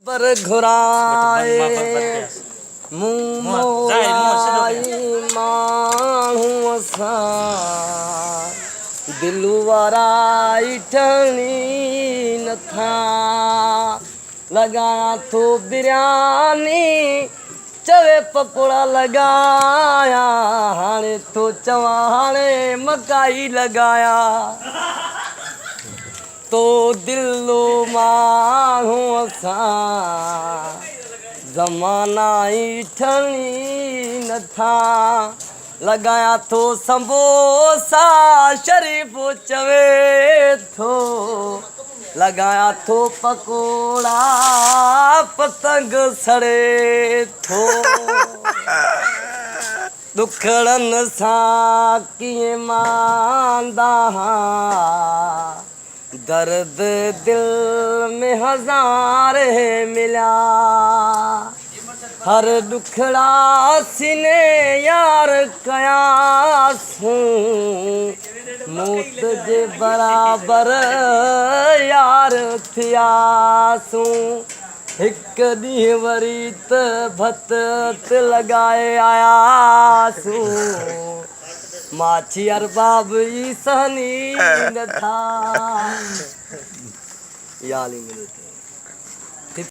पर घुराए मुँह मोराई माण्हूअ सां दिलि वारा ठहणी नथा लॻायां थो बिरयानी चवे पकोड़ा लॻाया हाणे थो चवां हाणे मकाई लॻाया तो दिलो माण्हूअ सां ज़माना ई ठहणी नथा लॻायां थो संबोसा शरीफ़ चवे थो लॻायां थो पकोड़ा पतंग सड़े थो दुखड़नि सां कीअं मांदा दर्द दिल में हज़ारे मिलिया हर दुखड़ा सीने यार कयासूं मौत जे बराबर यार थियासूं हिकु ॾींहुं वरी त भत लॻाए आयासूं माछी अरबाब ई सहनी नथा याली मिनट